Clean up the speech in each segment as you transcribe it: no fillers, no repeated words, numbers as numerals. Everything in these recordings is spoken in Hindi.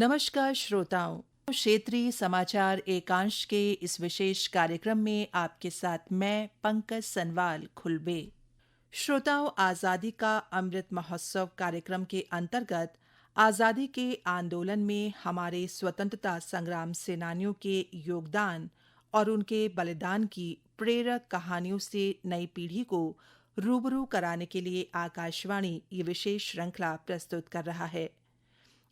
नमस्कार श्रोताओं, क्षेत्रीय समाचार एकांश के इस विशेष कार्यक्रम में आपके साथ मैं पंकज सनवाल खुलबे। श्रोताओं, आज़ादी का अमृत महोत्सव कार्यक्रम के अंतर्गत आज़ादी के आंदोलन में हमारे स्वतंत्रता संग्राम सेनानियों के योगदान और उनके बलिदान की प्रेरक कहानियों से नई पीढ़ी को रूबरू कराने के लिए आकाशवाणी ये विशेष श्रृंखला प्रस्तुत कर रहा है।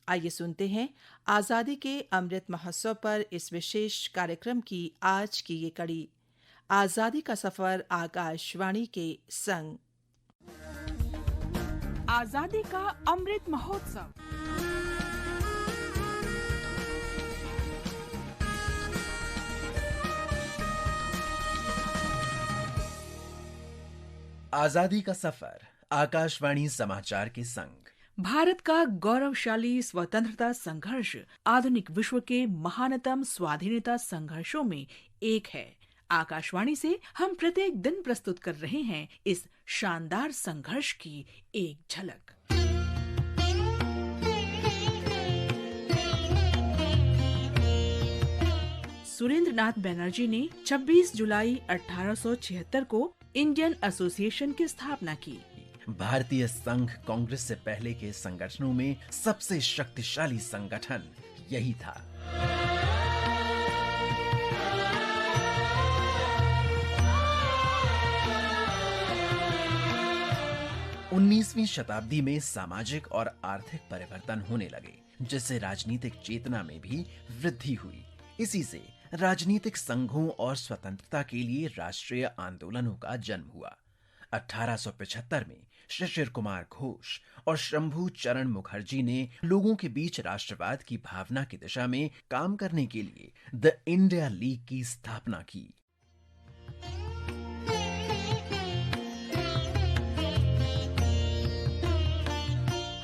आइए सुनते हैं आज़ादी के अमृत महोत्सव पर इस विशेष कार्यक्रम की आज की ये कड़ी, आज़ादी का सफर आकाशवाणी के संग। आजादी का अमृत महोत्सव। आजादी का सफर आकाशवाणी समाचार के संग। भारत का गौरवशाली स्वतंत्रता संघर्ष आधुनिक विश्व के महानतम स्वाधीनता संघर्षों में एक है। आकाशवाणी से हम प्रत्येक दिन प्रस्तुत कर रहे हैं इस शानदार संघर्ष की एक झलक। सुरेंद्रनाथ बनर्जी ने 26 जुलाई 1876 को इंडियन एसोसिएशन की स्थापना की। भारतीय संघ कांग्रेस से पहले के संगठनों में सबसे शक्तिशाली संगठन यही था। उन्नीसवीं शताब्दी में सामाजिक और आर्थिक परिवर्तन होने लगे, जिससे राजनीतिक चेतना में भी वृद्धि हुई। इसी से राजनीतिक संघों और स्वतंत्रता के लिए राष्ट्रीय आंदोलनों का जन्म हुआ। 1875 में शिशिर कुमार घोष और शंभू चरण मुखर्जी ने लोगों के बीच राष्ट्रवाद की भावना की दिशा में काम करने के लिए द इंडिया लीग की स्थापना की।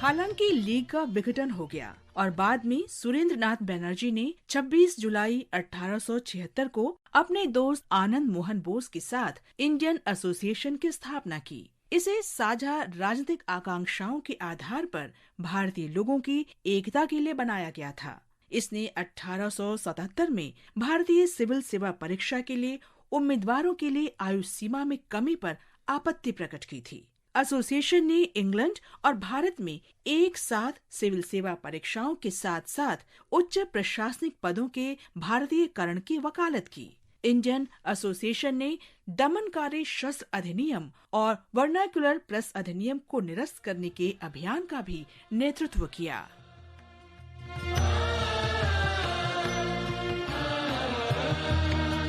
हालांकि लीग का विघटन हो गया और बाद में सुरेंद्रनाथ बनर्जी ने 26 जुलाई 1876 को अपने दोस्त आनंद मोहन बोस के साथ इंडियन एसोसिएशन की स्थापना की। इसे साझा राजनीतिक आकांक्षाओं के आधार पर भारतीय लोगों की एकता के लिए बनाया गया था। इसने 1877 में भारतीय सिविल सेवा परीक्षा के लिए उम्मीदवारों के लिए आयु सीमा में कमी पर आपत्ति प्रकट की थी। एसोसिएशन ने इंग्लैंड और भारत में एक साथ सिविल सेवा परीक्षाओं के साथ साथ उच्च प्रशासनिक पदों के भारतीयकरण की वकालत की। इंडियन एसोसिएशन ने दमनकारी शस्त्र अधिनियम और वर्नाक्युलर प्रेस अधिनियम को निरस्त करने के अभियान का भी नेतृत्व किया।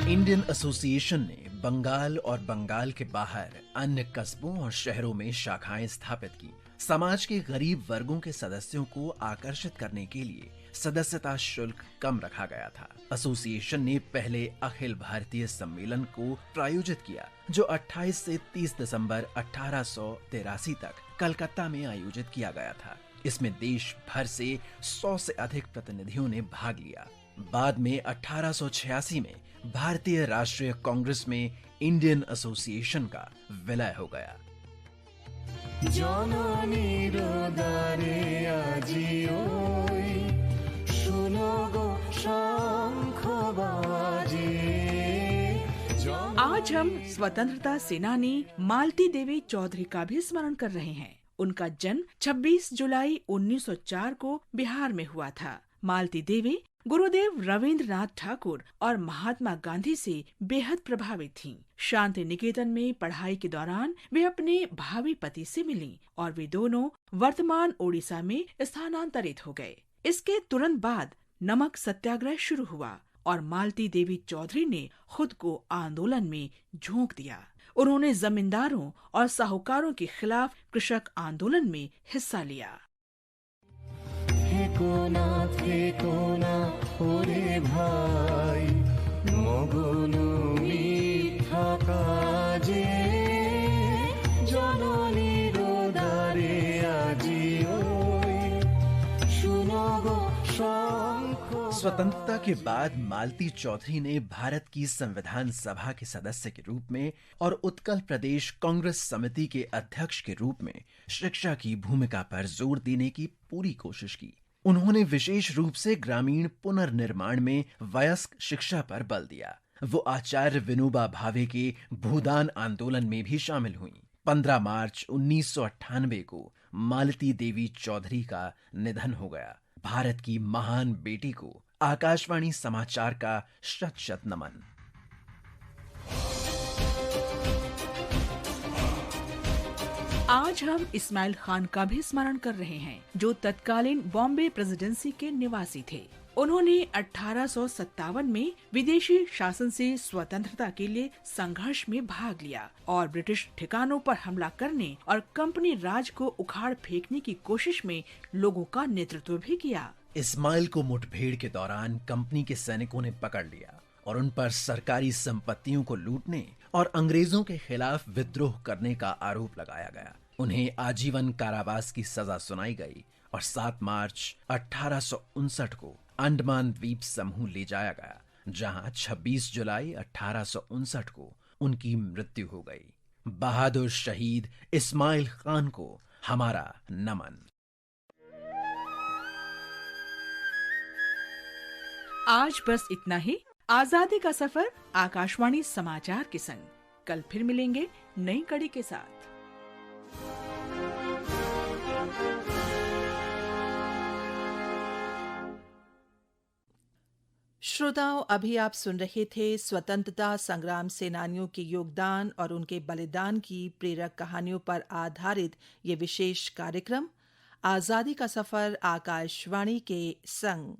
इंडियन एसोसिएशन ने बंगाल और बंगाल के बाहर अन्य कस्बों और शहरों में शाखाएं स्थापित की। समाज के गरीब वर्गों के सदस्यों को आकर्षित करने के लिए सदस्यता शुल्क कम रखा गया था। एसोसिएशन ने पहले अखिल भारतीय सम्मेलन को प्रायोजित किया, जो 28 से 30 दिसंबर 1883 तक कलकत्ता में आयोजित किया गया था। इसमें देश भर से 100 से अधिक प्रतिनिधियों ने भाग लिया। बाद में 1886 में भारतीय राष्ट्रीय कांग्रेस में इंडियन एसोसिएशन का विलय हो गया। आज हम स्वतंत्रता सेनानी मालती देवी चौधरी का भी स्मरण कर रहे हैं। उनका जन्म 26 जुलाई 1904 को बिहार में हुआ था। मालती देवी गुरुदेव रविंद्रनाथ ठाकुर और महात्मा गांधी से बेहद प्रभावित थीं। शांति निकेतन में पढ़ाई के दौरान वे अपने भावी पति से मिलीं और वे दोनों वर्तमान ओडिशा में स्थानांतरित हो गए। इसके तुरंत बाद नमक सत्याग्रह शुरू हुआ और मालती देवी चौधरी ने खुद को आंदोलन में झोंक दिया। उन्होंने जमींदारों और साहूकारों के खिलाफ कृषक आंदोलन में हिस्सा लिया। भाई मगनु मिठा काजे जननी रोदारे आजिओ सुनो गो स्वतंत्रता के बाद मालती चौधरी ने भारत की संविधान सभा के सदस्य के रूप में और उत्कल प्रदेश कांग्रेस समिति के अध्यक्ष के रूप में शिक्षा की भूमिका पर जोर देने की पूरी कोशिश की। उन्होंने विशेष रूप से ग्रामीण पुनर्निर्माण में वयस्क शिक्षा पर बल दिया। वो आचार्य विनोबा भावे के भूदान आंदोलन में भी शामिल हुईं। 15 मार्च 1998 को मालती देवी चौधरी का निधन हो गया। भारत की महान बेटी को आकाशवाणी समाचार का शत शत नमन। आज हम इस्माइल खान का भी स्मरण कर रहे हैं, जो तत्कालीन बॉम्बे प्रेसिडेंसी के निवासी थे। उन्होंने 1857 में विदेशी शासन से स्वतंत्रता के लिए संघर्ष में भाग लिया और ब्रिटिश ठिकानों पर हमला करने और कंपनी राज को उखाड़ फेंकने की कोशिश में लोगों का नेतृत्व भी किया। इस्माइल को मुठभेड़ के दौरान कंपनी के सैनिकों ने पकड़ लिया और उन पर सरकारी संपत्तियों को लूटने और अंग्रेजों के खिलाफ विद्रोह करने का आरोप लगाया गया। उन्हें आजीवन कारावास की सजा सुनाई गई और 7 मार्च 1859 को अंडमान द्वीप समूह ले जाया गया, जहां 26 जुलाई 1859 को उनकी मृत्यु हो गई। बहादुर शहीद इस्माइल खान को हमारा नमन। आज बस इतना ही। आजादी का सफर आकाशवाणी समाचार के संग। कल फिर मिलेंगे नई कड़ी के साथ। श्रोताओं, अभी आप सुन रहे थे स्वतंत्रता संग्राम सेनानियों के योगदान और उनके बलिदान की प्रेरक कहानियों पर आधारित ये विशेष कार्यक्रम आजादी का सफर आकाशवाणी के संग।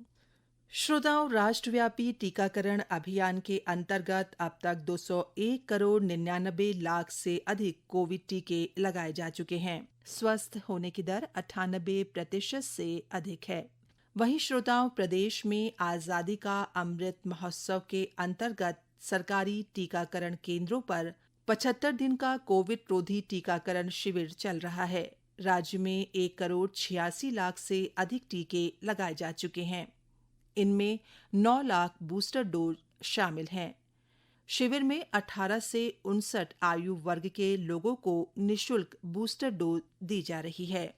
श्रोताओं, राष्ट्रव्यापी टीकाकरण अभियान के अंतर्गत अब तक 201 करोड़ 99 लाख से अधिक कोविड टीके लगाए जा चुके हैं। स्वस्थ होने की दर 98% से अधिक है। वहीं श्रोताओं, प्रदेश में आजादी का अमृत महोत्सव के अंतर्गत सरकारी टीकाकरण केंद्रों पर 75 दिन का कोविड रोधी टीकाकरण शिविर चल रहा है। राज्य में 1 करोड़ 86 लाख से अधिक टीके लगाए जा चुके हैं। इनमें 9 लाख बूस्टर डोज शामिल हैं। शिविर में 18 से 59 आयु वर्ग के लोगों को निःशुल्क बूस्टर डोज दी जा रही है।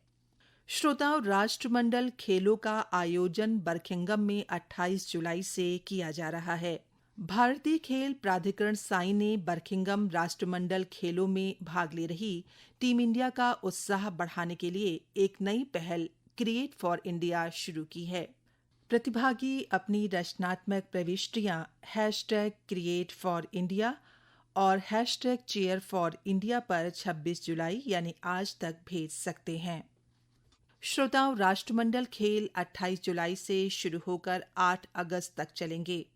श्रोताओं, राष्ट्रमंडल खेलों का आयोजन बर्मिंघम में 28 जुलाई से किया जा रहा है। भारतीय खेल प्राधिकरण साई ने बर्मिंघम राष्ट्रमंडल खेलों में भाग ले रही टीम इंडिया का उत्साह बढ़ाने के लिए एक नई पहल क्रिएट फॉर इंडिया शुरू की है। प्रतिभागी अपनी रचनात्मक प्रविष्टियां #CreateForIndia और #CheerForIndia पर 26 जुलाई यानी आज तक भेज सकते हैं। श्रोताओं, राष्ट्रमंडल खेल 28 जुलाई से शुरू होकर 8 अगस्त तक चलेंगे।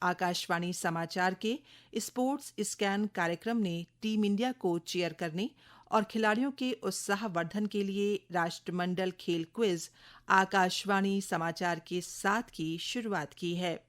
आकाशवाणी समाचार के स्पोर्ट्स स्कैन कार्यक्रम ने टीम इंडिया को चीयर करने और खिलाड़ियों के उत्साहवर्धन के लिए राष्ट्रमंडल खेल क्विज आकाशवाणी समाचार के साथ की शुरुआत की है।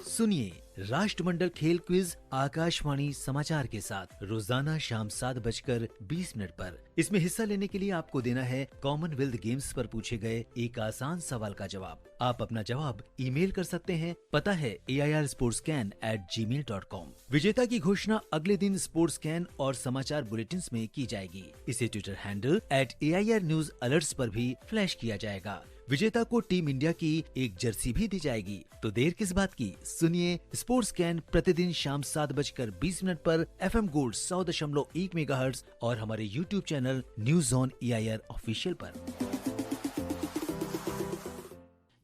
सुनिए राष्ट्रमंडल खेल क्विज आकाशवाणी समाचार के साथ रोजाना शाम 7:20 पर। इसमें हिस्सा लेने के लिए आपको देना है कॉमनवेल्थ गेम्स पर पूछे गए एक आसान सवाल का जवाब। आप अपना जवाब ईमेल कर सकते हैं। पता है airsportscan@gmail.com। विजेता की घोषणा अगले दिन स्पोर्ट्स स्कैन और समाचार बुलेटिन्स में की जाएगी। इसे Twitter handle @AIR News Alerts पर भी फ्लैश किया जाएगा। विजेता को टीम इंडिया की एक जर्सी भी दी जाएगी। तो देर किस बात की, सुनिए स्पोर्ट्स स्कैन प्रतिदिन शाम 7:20 पर FM गोल्ड 100.1 मेगाहर्ट्ज और हमारे YouTube channel news on AIR official पर।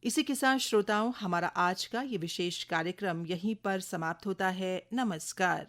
इसी के साथ श्रोताओं, हमारा आज का ये विशेष कार्यक्रम यहीं पर समाप्त होता है। नमस्कार।